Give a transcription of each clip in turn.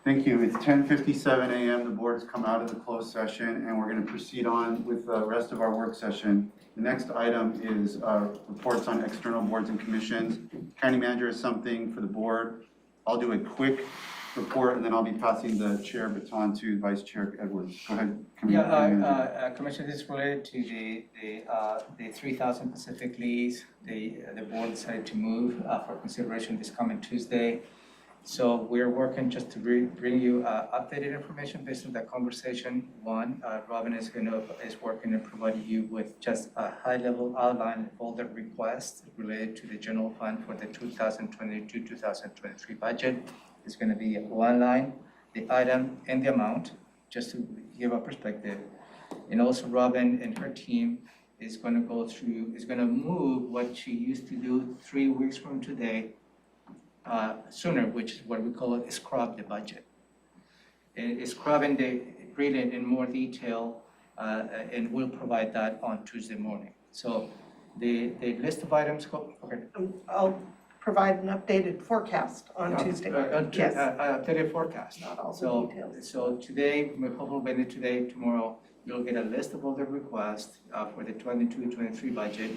Thank you. It's 10:57 a.m. The board has come out of the closed session and we're going to proceed on with the rest of our work session. The next item is reports on external boards and commissions. County manager has something for the board. I'll do a quick report and then I'll be passing the chair baton to Vice Chair Edwards. Go ahead. Commissioner, this is related to the 3,000 Pacific lease. The board decided to move for consideration this coming Tuesday. So we're working just to bring you updated information based on that conversation. One, Robin is working to provide you with just a high-level outline of all the requests related to the general fund for the 2022-2023 budget. It's going to be one line, the item and the amount, just to give a perspective. And also Robin and her team is going to move what she used to do 3 weeks from today sooner, which is what we call it, scrub the budget. It's scrubbing the really in more detail, and we'll provide that on Tuesday morning. So the list of items, okay. I'll provide an updated forecast on Tuesday. Yes. Updated forecast. Not all the details. So today, hopefully today, tomorrow, you'll get a list of all the requests for the 22-23 budget.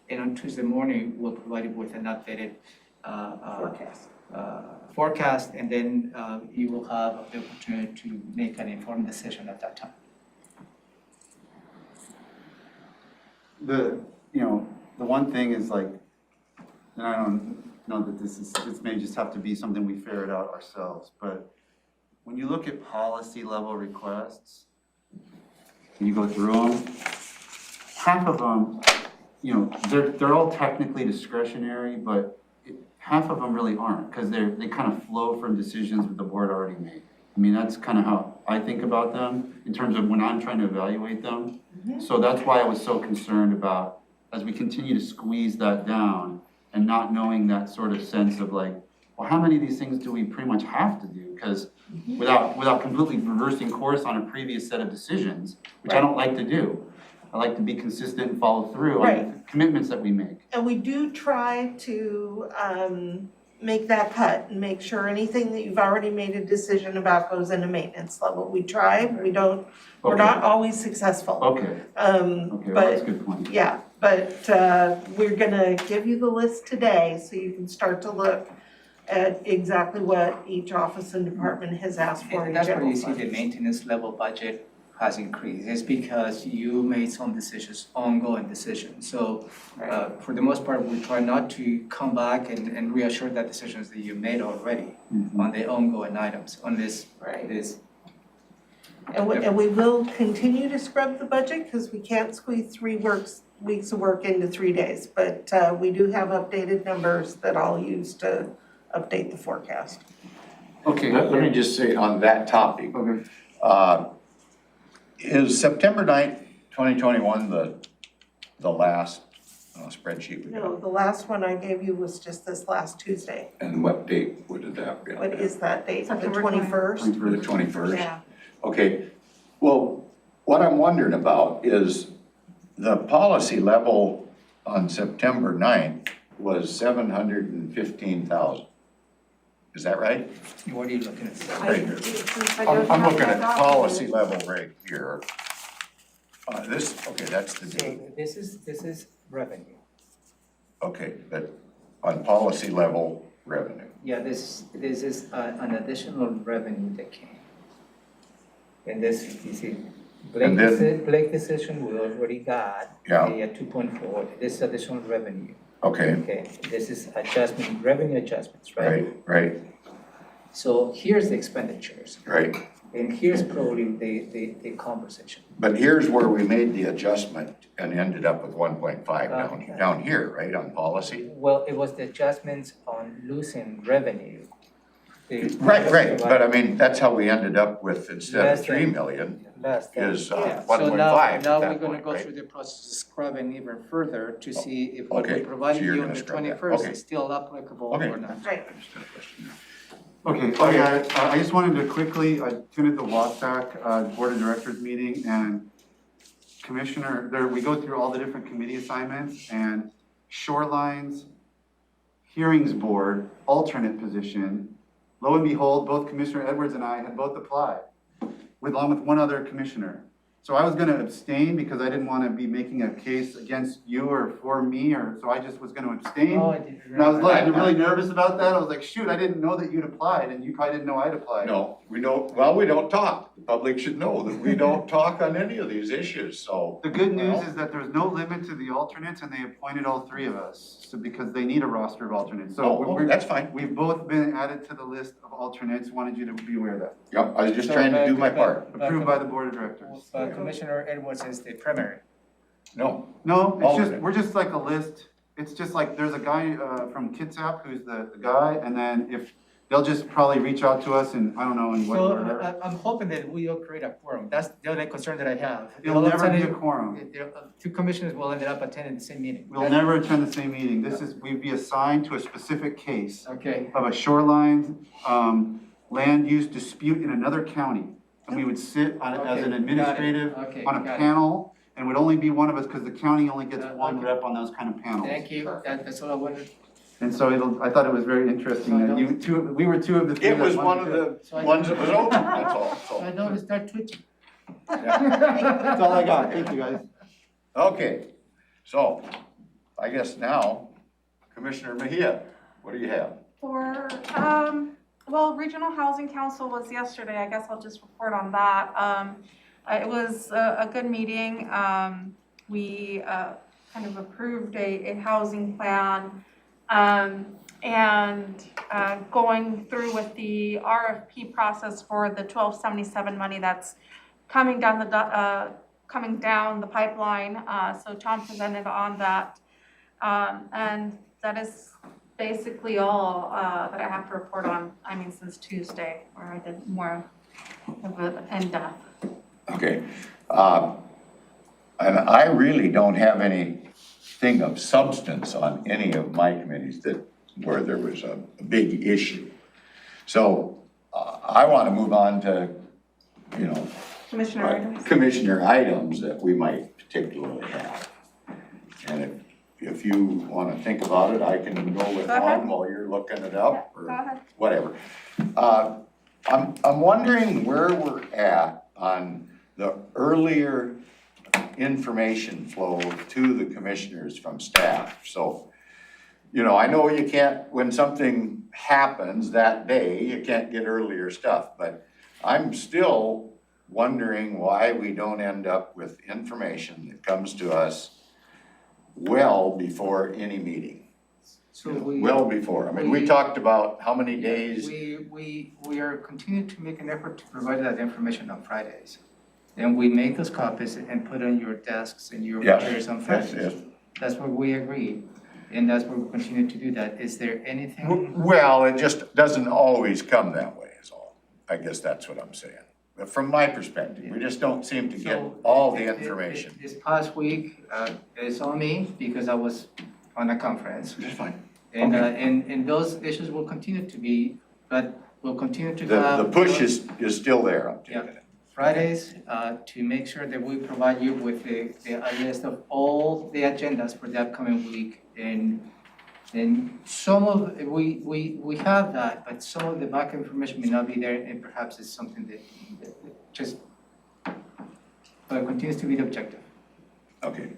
And on Tuesday morning, we'll provide you with an updated forecast, and then you will have the opportunity to make an informed decision at that time. The one thing is like, and I don't know that this may just have to be something we ferret out ourselves, but when you look at policy level requests, and you go through them, half of them, they're all technically discretionary, but half of them really aren't, because they kind of flow from decisions that the board already made. I mean, that's kind of how I think about them in terms of when I'm trying to evaluate them. Mm-hmm. So that's why I was so concerned about, as we continue to squeeze that down and not knowing that sort of sense of like, well, how many of these things do we pretty much have to do? Because without completely reversing course on a previous set of decisions, which I don't like to do. I like to be consistent and follow through on the commitments that we make. And we do try to make that cut and make sure anything that you've already made a decision about goes into maintenance level. We try, we don't, we're not always successful. Okay. Well, that's a good point. Yeah, but we're gonna give you the list today so you can start to look at exactly what each office and department has asked for. And that's where you see the maintenance level budget has increased. It's because you made some decisions, ongoing decisions. So for the most part, we try not to come back and reassure that decisions that you made already on the ongoing items on this. And we will continue to scrub the budget because we can't squeeze 3 weeks of work into 3 days. But we do have updated numbers that I'll use to update the forecast. Okay, let me just say on that topic. Okay. Is September 9th, 2021 the last spreadsheet we got? No, the last one I gave you was just this last Tuesday. And what date would that be? What is that date? The September 21st? The 21st? Yeah. Okay, well, what I'm wondering about is the policy level on September 9th was 715,000. Is that right? What are you looking at? Right here. I'm looking at the policy level right here. That's the date. So this is revenue. Okay, but on policy level revenue. Yeah, this is an additional revenue that came. And this, you see, Blake decision we already got. Yeah. The 2.4. This is additional revenue. Okay, Okay, this is revenue adjustments, right? right, So here's the expenditures, right. and here's probably the conversation. But here's where we made the adjustment and ended up with 1.5 Okay. down here, right, on policy? Well, it was the adjustments on losing revenue. Right, but I mean, that's how we ended up with, instead of Less 3 than- million, Less than. is Yeah. 1.5 So now at that we're gonna point, go right? through the process of scrubbing even further to see if what Okay, we provided so you're you on gonna the scrub that. 21st Okay. is still applicable Okay. or not. Right. Okay, I just wanted to quickly tune at the WASDAC Board of Directors meeting, and Commissioner, we go through all the different committee assignments, and Shorelines, Hearings Board, alternate position, lo and behold, both Commissioner Edwards and I had both applied, along with one other commissioner. So I was gonna abstain because I didn't wanna be making a case against you or for me, so I just was gonna abstain. Oh, I didn't And I was remember. like, really nervous about that. I was like, shoot, I didn't know that you'd applied, and you probably didn't know I'd applied. No, we don't, well, we don't talk. The public should know that we don't talk on any of these issues, so. The good news Well- is that there's no limit to the alternates, and they appointed all three of us, so because they need a roster of alternates. So Oh, we're, that's fine. we've both been added to the list of alternates, wanted you to be aware of that. Yep, I was just So, trying to but- do my but- part. but- Approved by the board of directors. But Commissioner Edwards is the primary. No, No, it's just, Alternate. we're just like a list. It's just like, there's a guy, from Kitsap who's the guy, and then if, they'll just probably reach out to us and, I don't know, in what So order. I'm hoping that we'll create a quorum. That's the only concern that I have. It'll never be a quorum. Two commissioners will end up attending the same meeting. We'll never attend the same meeting. This is, we'd be assigned to a specific case Okay, of a shoreline, land use dispute in another county. And we would sit on it as an Okay, got it. administrative, Okay, on a got it. panel, and it would only be one of us, because the county only gets one Okay. rep on those kind of panels. thank you. That's all I wanted. And so I thought it was very interesting that we were two of the three. it was that one wanted of to- the So I- ones that was open, that's all, So I so. noticed start twitching. That's all I got. Thank you, guys. Okay, so I guess now, Commissioner Mejia, what do you have? For, well, Regional Housing Council was yesterday, I guess I'll just report on that. It was a good meeting. We kind of approved a housing plan. And going through with the RFP process for the 1277 money that's coming down the pipeline. So Tom presented on that. And that is basically all that I have to report on, I mean, since Tuesday, where I did more of an in-depth. Okay, and I really don't have anything of substance on any of my committees where there was a big issue. So, I wanna move on to, Commissioner items. commissioner items that we might particularly have. And if you wanna think about it, I can go with Go ahead. one while you're looking it up, Go or ahead. whatever. I'm wondering where we're at on the earlier information flow to the commissioners from staff. So, I know you can't, when something happens that day, you can't get earlier stuff, but I'm still wondering why we don't end up with information that comes to us well before any meeting. So we. Well before, I mean, we talked about how many days. We are continuing to make an effort to provide that information on Fridays. And we make those copies and put on your desks and your Yes, chairs on yes, Fridays. yes. That's what we agreed, and that's where we continue to do that. Is there anything? Well, it just doesn't always come that way is all. I guess that's what I'm saying. But from my perspective, we just don't seem to get So, all the information. This past week, it's on me because I was on a conference. That's fine. And, Okay. and those issues will continue to be, but we'll continue to The have. push is still there, I'm taking it. Fridays, to make sure that we provide you with a list of all the agendas for the upcoming week. And some of, we have that, but some of the back information may not be there, and perhaps it's something that just, but continues to be the objective. Okay.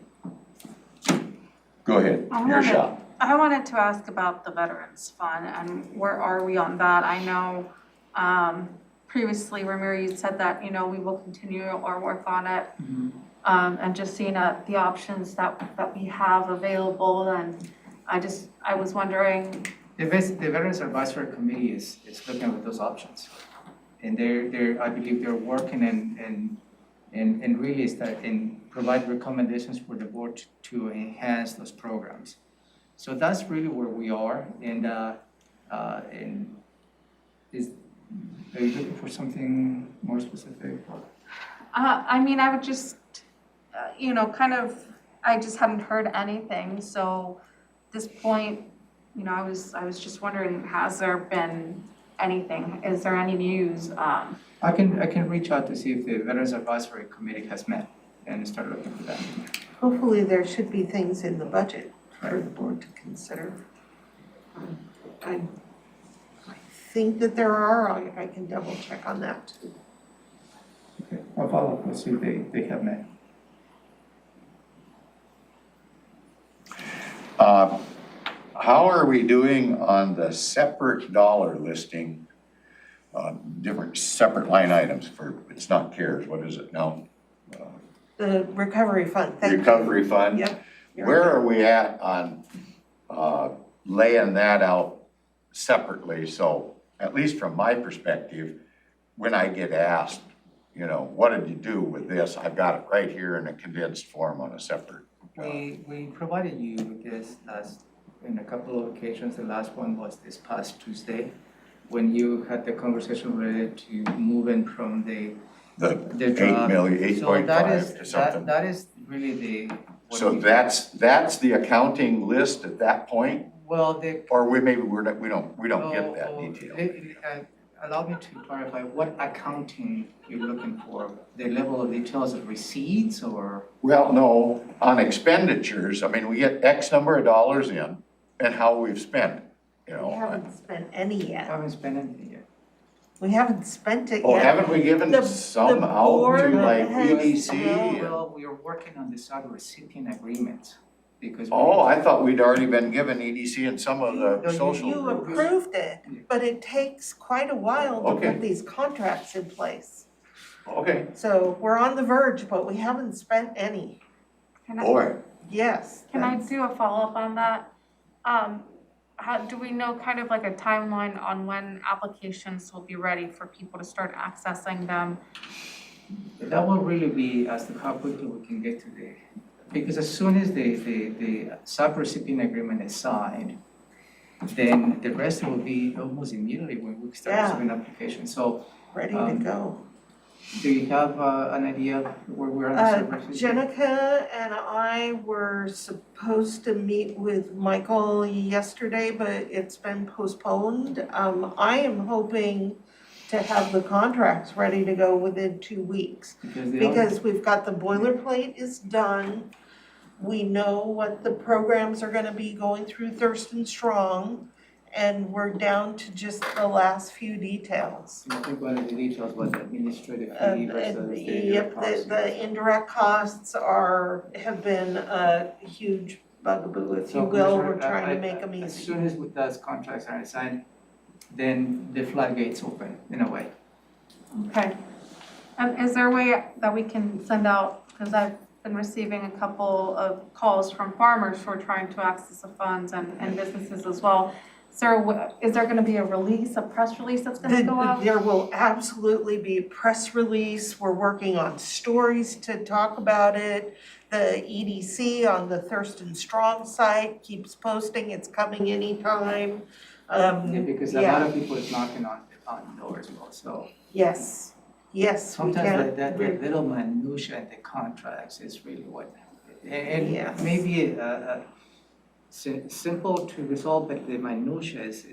Go ahead, I your wanted- shot. I wanted to ask about the Veterans Fund and where are we on that? I know previously, Ramiro, you said that, we will continue our work on it. And just seeing the options that we have available, and I was wondering, The Veterans Advisory Committee is looking at those options. And I believe they're working and really provide recommendations for the board to enhance those programs. So that's really where we are, and are you looking for something more specific? I mean, I would just, I just hadn't heard anything, so at this point, I was just wondering, has there been anything? Is there any news? I can reach out to see if the Veterans Advisory Committee has met and start looking for that. Hopefully, there should be things in the budget for the board to consider. I think that there are, I can double check on that too. Okay, I'll follow up, we'll see if they have met. How are we doing on the separate dollar listing? Different separate line items for, it's not CARES, what is it now? The recovery fund, thank you. Recovery fund? Yep. you're Where right. are we at on laying that out separately? So at least from my perspective, when I get asked, you know, what did you do with this? I've got it right here in a condensed form on a separate. We provided you with this last, in a couple of occasions. The last one was this past Tuesday, when you had the conversation related to moving from the The 8 draft. million, So that is, 8.5 to something. that is really the. what So we- that's the accounting list at that point? Well, the. Or maybe we don't get that detail. Allow me to clarify, what accounting you're looking for? The level of details of receipts or? Well, no, on expenditures, I mean, we get X number of dollars in and how we've spent it, you We know. haven't spent any I yet. haven't spent anything yet. We haven't spent it Oh, yet. haven't we given The- some the out to board like has- EDC? and- Well, we are working on the sub-recipient agreements because. we- Oh, I thought we'd already been given EDC and some of No, the you- social You groups. approved it, but it takes quite a while to Okay. put these contracts in place. Okay, So we're on the verge, but we haven't spent any. Can I, boy, Yes. can I that's- do a follow-up on that? Do we know kind of like a timeline on when applications will be ready for people to start accessing them? That will really be as to how quickly we can get to the, because as soon as the sub-recipient agreement is signed, then the rest will be almost immediately when we start Yeah. submitting applications. So Ready to go. do you have an idea of where we're on the sub-recipient? Jenica and I were supposed to meet with Michael yesterday, but it's been postponed. I am hoping to have the contracts ready to go within 2 weeks. Because we've got the boilerplate is done. We know what the programs are gonna be going through Thurston Strong. And we're down to just the last few details. I think one of the details was administrative fee And, versus the yep, the indirect costs have been a huge bugaboo, if you will, we're trying to make them As easy. soon as those contracts are signed, then the floodgates open in a way. Okay. And is there a way that we can send out, because I've been receiving a couple of calls from farmers who are trying to access the funds and businesses as well. Is there gonna be a release, a press release that's gonna go out? There will absolutely be a press release, we're working on stories to talk about it. The EDC on the Thurston Strong site keeps posting, it's coming anytime. Yeah, because a lot yeah. of people is knocking on doors also. Yes, yes, we Sometimes can. that little minutia in the contracts is really what, and Yes. maybe simple to resolve, but the minutia is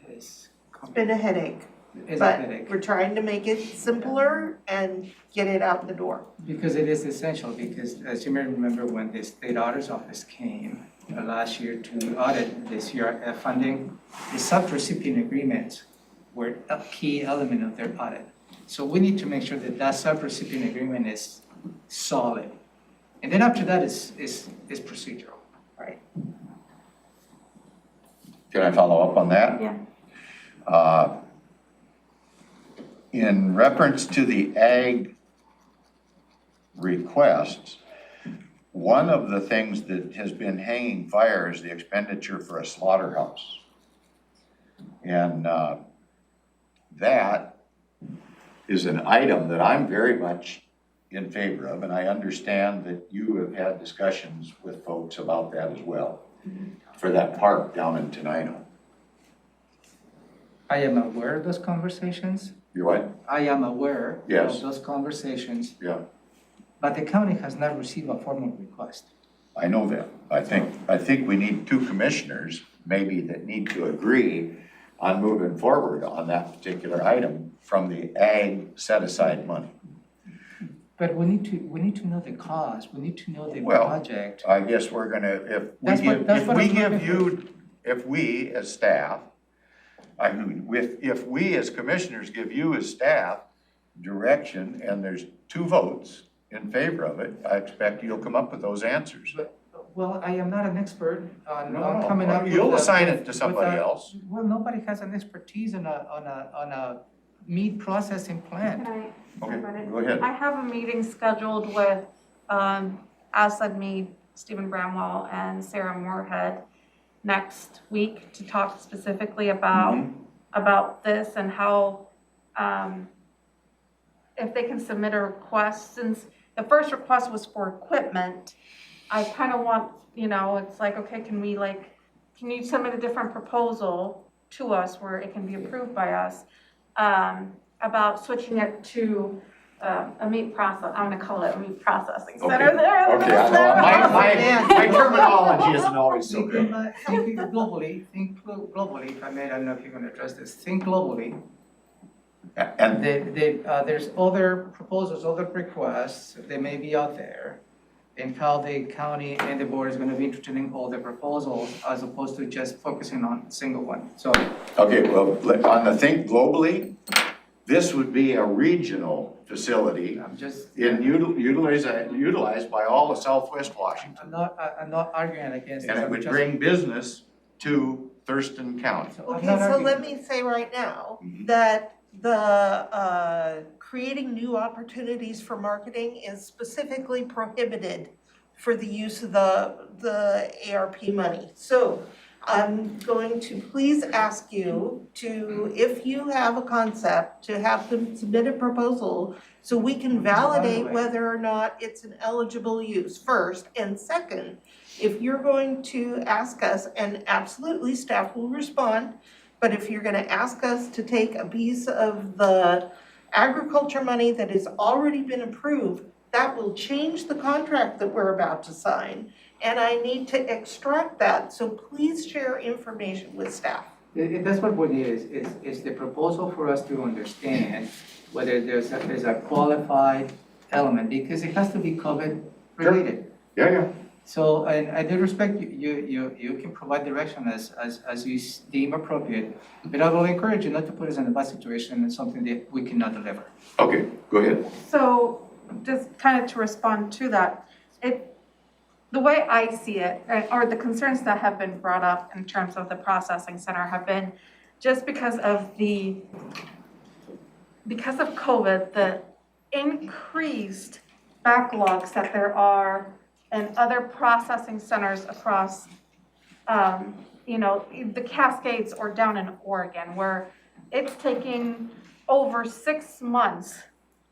It's been a headache, a but headache. we're trying to make it simpler and get it out the door. Because it is essential, because as you may remember, when the state auditor's office came last year to audit the CRF funding, the sub-recipient agreements were a key element of their audit. So we need to make sure that that sub-recipient agreement is solid. And then after that is procedural. Right. can I follow up on that? Yeah. In reference to the ag requests, one of the things that has been hanging fire is the expenditure for a slaughterhouse. And that is an item that I'm very much in favor of, and I understand that you have had discussions with folks about that as well, for that park down in Tenino. I am aware of those conversations. You what? I am aware Yes. of those conversations, Yeah, but the county has not received a formal request. I know that. I think we need two commissioners, maybe, that need to agree on moving forward on that particular item from the ag set-aside money. But we need to know the cost, we need to know the Well, project. I guess we're gonna, That's what I'm looking if we as staff I mean, if we as commissioners give you as staff direction and there's 2 votes in favor of it, I expect you'll come up with those answers. Well, I am not an expert on No, coming up with. you'll a- assign it to with somebody a- else. Well, nobody has an expertise on a meat processing plant. Can Okay, run it? go ahead. I have a meeting scheduled with, Asad Mead, Stephen Bramwell, and Sarah Moorhead next week to talk specifically about this and how, if they can submit a request, since the first request was for equipment, I kind of want, it's like, okay, can you submit a different proposal to us where it can be approved by us, about switching it to, a meat process, I'm gonna call it a meat processing center Okay. there. Okay, I know, my terminology isn't always so good. Think globally, if I may, I don't know if you're gonna address this, think globally. And There's other proposals, other requests that may be out there, and how the county and the board is gonna be entertaining all the proposals as opposed to just focusing on a single one, so. okay, well, on the think globally, this would be a regional facility I'm just, utilized by all of Southwest Washington. I'm not arguing against. And this, it I'm would just- bring business to Thurston County. So I'm Okay, not so arguing. let me say right now Mhm. that the creating new opportunities for marketing is specifically prohibited for the use of the ARP money. So I'm going to please ask you to, if you have a concept, to have them submit a proposal so we can validate whether or not it's an eligible use first. And second, if you're going to ask us, and absolutely staff will respond, but if you're gonna ask us to take a piece of the agriculture money that has already been approved, that will change the contract that we're about to sign. And I need to extract that, so please share information with staff. That's what we need is the proposal for us to understand whether there's a qualified element, because it has to be COVID related. Yeah. So, and I do respect you can provide direction as you deem appropriate, but I will encourage you not to put us in a bad situation and something that we cannot deliver. Okay, go ahead. So, just kind of to respond to that, the way I see it, or the concerns that have been brought up in terms of the processing center have been just because of COVID, the increased backlogs that there are in other processing centers across, the Cascades or down in Oregon, where it's taking over 6 months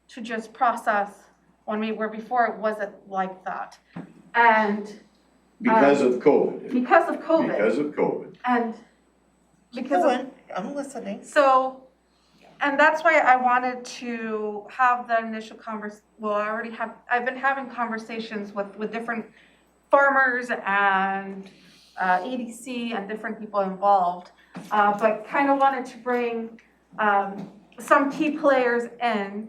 to just process one meat, where before it wasn't like that. And Because of COVID. because of COVID, Because of COVID. and because Go of on, I'm listening. So, and that's why I wanted to have the initial I've been having conversations with different farmers and EDC and different people involved, but kind of wanted to bring some key players in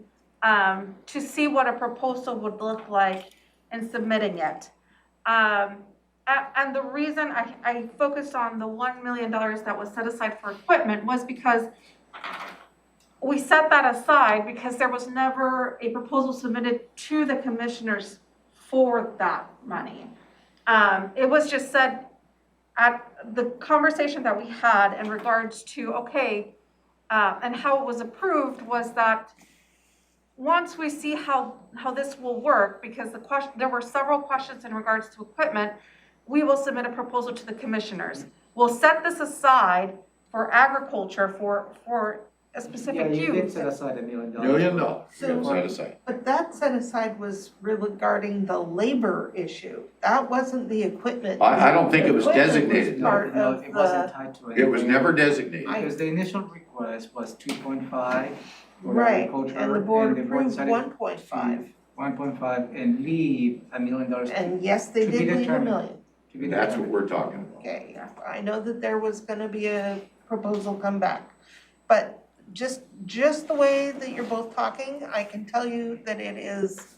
to see what a proposal would look like in submitting it. And the reason I focused on the $1 million that was set aside for equipment was because we set that aside because there was never a proposal submitted to the commissioners for that money. It was just said at the conversation that we had in regards to, and how it was approved was that once we see how this will work, because there were several questions in regards to equipment, we will submit a proposal to the commissioners. We'll set this aside for agriculture for a specific Yeah, you did use. set aside $1 million. $1 million, So- set aside. But that set aside was regarding the labor issue. That wasn't the equipment. I don't think it was Equipment designated. No, part no, of it wasn't the- tied to It was anything. never designated. Because the initial request was 2.5 for Right, agriculture. and the board the approved said it 1.5. 1.5 and leave $1 million And yes, they To be did leave a determined. million. to be That's what determined. we're talking about. Okay, I know that there was gonna be a proposal come back. But just the way that you're both talking, I can tell you that it is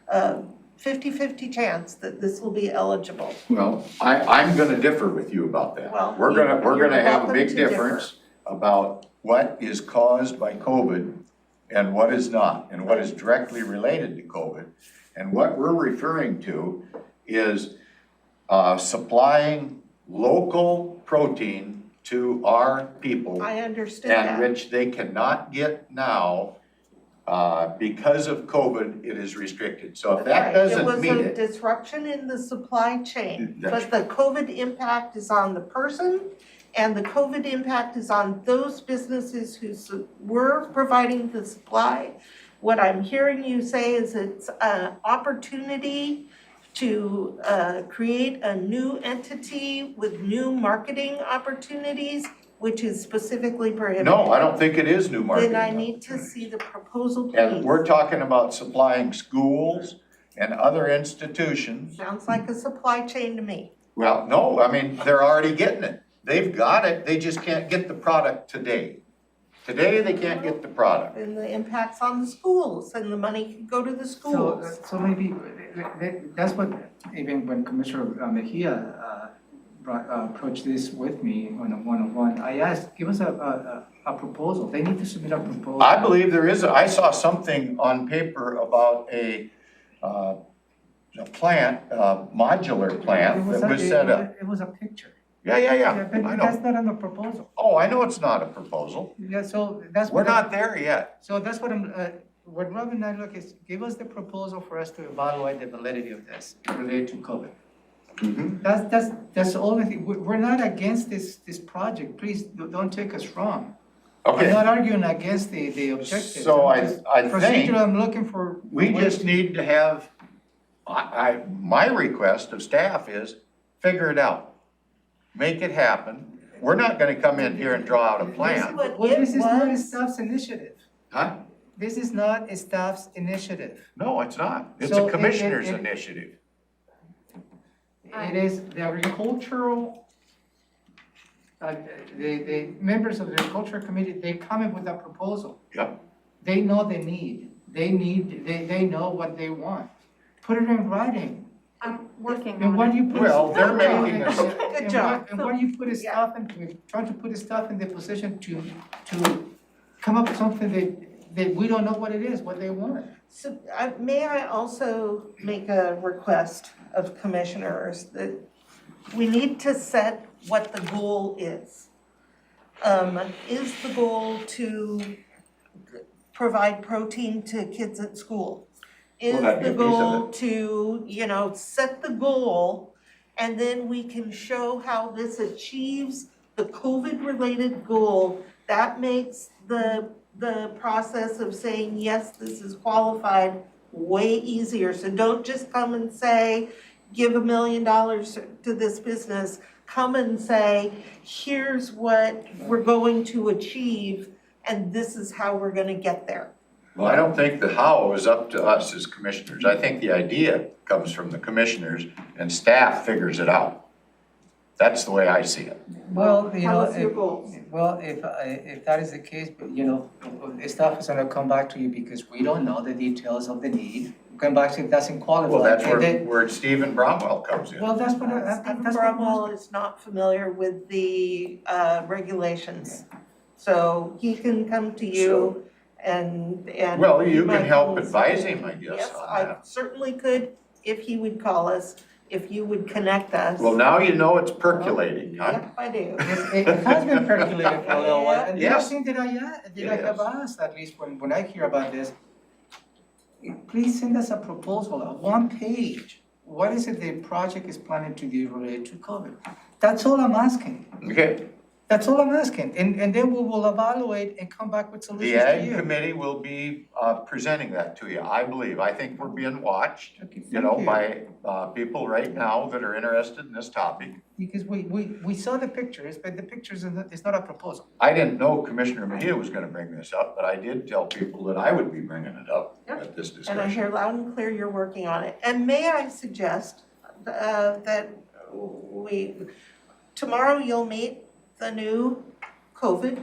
a 50-50 chance that this will be eligible. Well, I'm gonna differ with you about that. Well, We're you're gonna have a welcome big to differ. difference about what is caused by COVID and what is not, and what is directly related to COVID. And what we're referring to is supplying local protein to our people, I understood and that. which they cannot get now because of COVID, it is restricted. So if that Right, doesn't meet It was a it, disruption in the supply chain, That's- but the COVID impact is on the person, and the COVID impact is on those businesses who were providing the supply. What I'm hearing you say is it's an opportunity to create a new entity with new marketing opportunities, which is specifically prohibited. no, I don't think it is new marketing. Then I need to see the proposal, And please. we're talking about supplying schools and other institutions. Sounds like a supply chain to me. Well, no, I mean, they're already getting it. They've got it, they just can't get the product today. Today, they can't get the product. And the impacts on the schools, and the money can go to the So, schools. so maybe, that's what, even when Commissioner Mejia approached this with me on a one-on-one, I asked, give us a proposal, they need to submit a proposal. I believe there is, I saw something on paper about a plant, modular plant that was set up. It was a picture. Yeah, But I that's know. not on the proposal. Oh, I know it's not a proposal. Yeah, so that's We're what. not there yet. So that's what I'm, what Rob and I look is, give us the proposal for us to evaluate the validity of this related to COVID. That's the only thing, we're not against this project, please don't take us wrong. I'm Okay, not arguing against the objectives. so I'm just- I think Procedure, I'm looking for. we just need to have, my request of staff is, figure it out. Make it happen. We're not gonna come in here and draw out a plan. What Well, it this is not a was, staff's initiative. Huh? This is not a staff's initiative. No, it's not. It's So a it- commissioner's it- initiative. It is the agricultural, the members of the agricultural committee, they come in with a proposal. Yep. They know the need, they know what they want. Put it in writing. I'm working And on what it. do you put? Well, they're and- making a- and- Good job. And what do you put his staff in, trying to put his staff in the position to come up with something that we don't know what it is, what they want. so, may I also make a request of commissioners that we need to set what the goal is. Is the goal to provide protein to kids at school? Is Well, that'd be the a piece of goal to, set the goal, and then we can show how this achieves the COVID-related goal? That makes the process of saying, yes, this is qualified, way easier. So don't just come and say, give $1 million to this business. Come and say, here's what we're going to achieve, and this is how we're gonna get there. Well, I don't think the how is up to us as commissioners. I think the idea comes from the commissioners and staff figures it out. That's the way I see it. Well, Tell us your goals. Well, if that is the case, but the staff is gonna come back to you because we don't know the details of the need. Come back to it doesn't qualify. Well, that's And then- where Stephen Bromwell comes in. Well, that's what, Stephen that's what. Bromwell is not familiar with the regulations, so he can come to you and. Well, you can might help need advise something. him, I guess, Yes, on I that. certainly could, if he would call us, if you would connect us. Well, now you know it's percolating, huh? Yep, I do. It has been percolating for a little while, and the other Yes. thing that I have asked, at least when I hear about this, please send us a proposal, a one page. What is it the project is planning to do related to COVID? That's all I'm asking. Okay, That's all I'm asking, and then we will evaluate and come back with the solutions to Ag you. Committee will be presenting that to you, I believe. I think we're being watched, Okay, you know, thank you. by people right now that are interested in this topic. Because we saw the pictures, but the pictures is not a proposal. I didn't know Commissioner Mejia was gonna bring this up, but I did tell people that I would be bringing it up at this And I hear discussion. loud and clear you're working on it. And may I suggest that tomorrow you'll meet the new COVID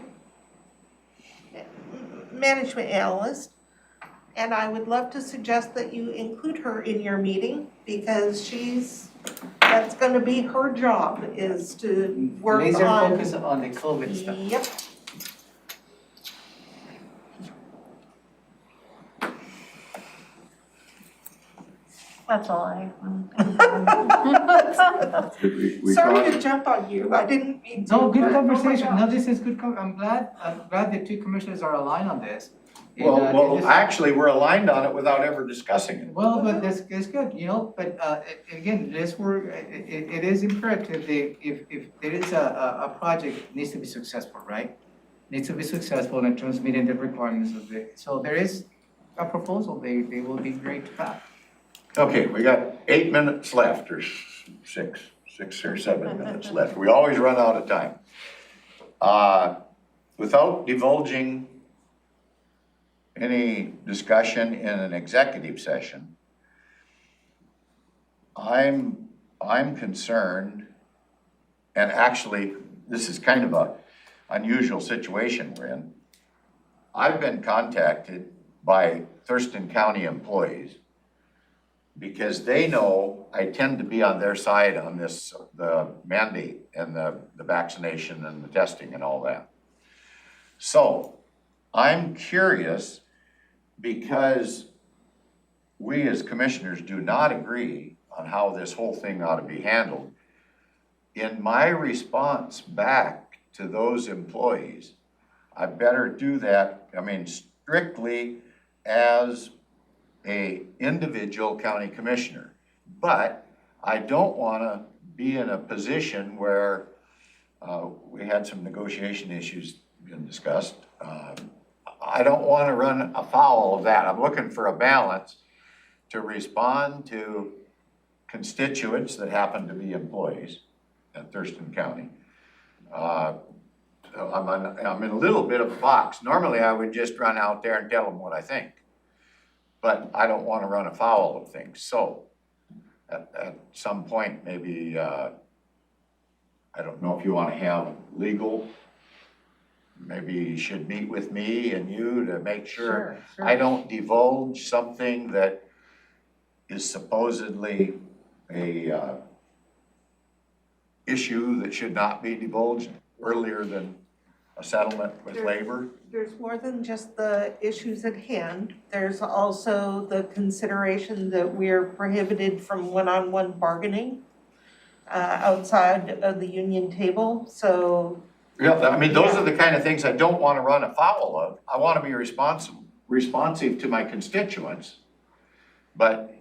management analyst. And I would love to suggest that you include her in your meeting, because that's gonna be her job, is to work on. Laser focus on the COVID stuff. Yep, That's all I. We Sorry thought- to jump on you, I didn't mean to. No, good but- oh my conversation. No, gosh. this is good. I'm glad the two commissioners are aligned on this. And, Well, this- actually, we're aligned on it without ever discussing it. Well, but that's good, you know, but, again, this were, it is imperative that if there is a project, it needs to be successful, right? Needs to be successful in terms of meeting the requirements of the, so there is a proposal, they will be great to pass. Okay, we got 8 minutes left, or six or 7 minutes left. We always run out of time. Without divulging any discussion in an executive session, I'm concerned, and actually, this is kind of a unusual situation we're in. I've been contacted by Thurston County employees because they know I tend to be on their side on this, the mandate and the vaccination and the testing and all that. So I'm curious, because we as commissioners do not agree on how this whole thing ought to be handled. In my response back to those employees, I better do that, I mean, strictly as a individual county commissioner. But I don't wanna be in a position where, we had some negotiation issues being discussed. I don't wanna run afoul of that. I'm looking for a balance to respond to constituents that happen to be employees at Thurston County. So I'm in a little bit of a box. Normally, I would just run out there and tell them what I think. But I don't wanna run afoul of things, so at some point, maybe, I don't know if you wanna have legal, maybe you should meet with me and you to make sure I don't divulge something that is supposedly a issue that should not be divulged earlier than a settlement with labor. There's more than just the issues at hand. There's also the consideration that we're prohibited from one-on-one bargaining outside of the union table, so. Yeah, I mean, those are the kind of things I don't wanna run afoul of. I wanna be responsive to my constituents, but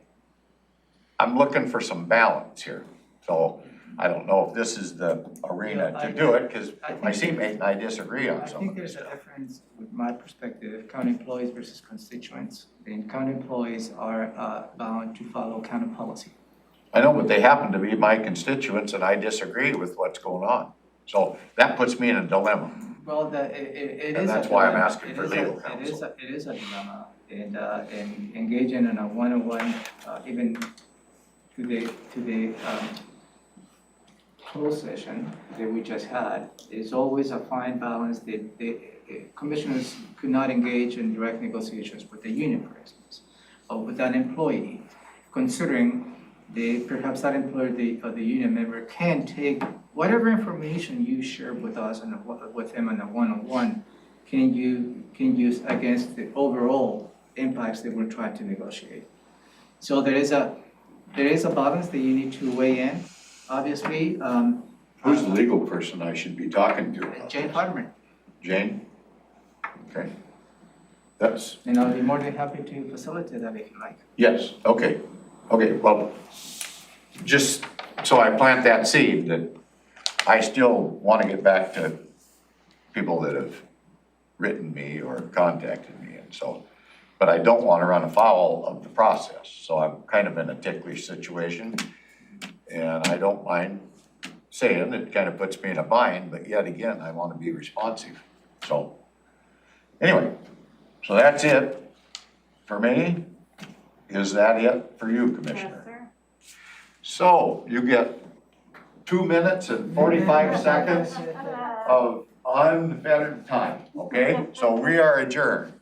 I'm looking for some balance here. So I don't know if this is the arena to do it, cause my seatmate and I disagree on I some think of this there's a stuff. difference with my perspective, county employees versus constituents. The county employees are bound to follow county policy. I know, but they happen to be my constituents and I disagree with what's going on. So that puts me in a dilemma. Well, it And is a that's why I'm dilemma. asking for legal counsel. It is a dilemma, and engaging in a one-on-one, even to the closed session that we just had, is always a fine balance. The commissioners could not engage in direct negotiations with the union, for instance, or with an employee, considering perhaps that employee or the union member can take whatever information you share with us and with him in a one-on-one, can use against the overall impacts that we're trying to negotiate. So there is a balance that you need to weigh in, obviously. Who's the legal person I should be talking to about Jane this? Hardeman, Jane? Okay. That's, and I'll be more than happy to facilitate that if you like. yes, okay. Okay, well, just so I plant that seed that I still want to get back to people that have written me or contacted me, and so, but I don't want to run afoul of the process. So I'm kind of in a ticklish situation, and I don't mind saying it kind of puts me in a bind, but yet again, I want to be responsive. So, anyway, so that's it for me. Is that it for you, Commissioner? Yes, sir. So you get 2 minutes and 45 seconds of unfettered time, okay? So we are adjourned.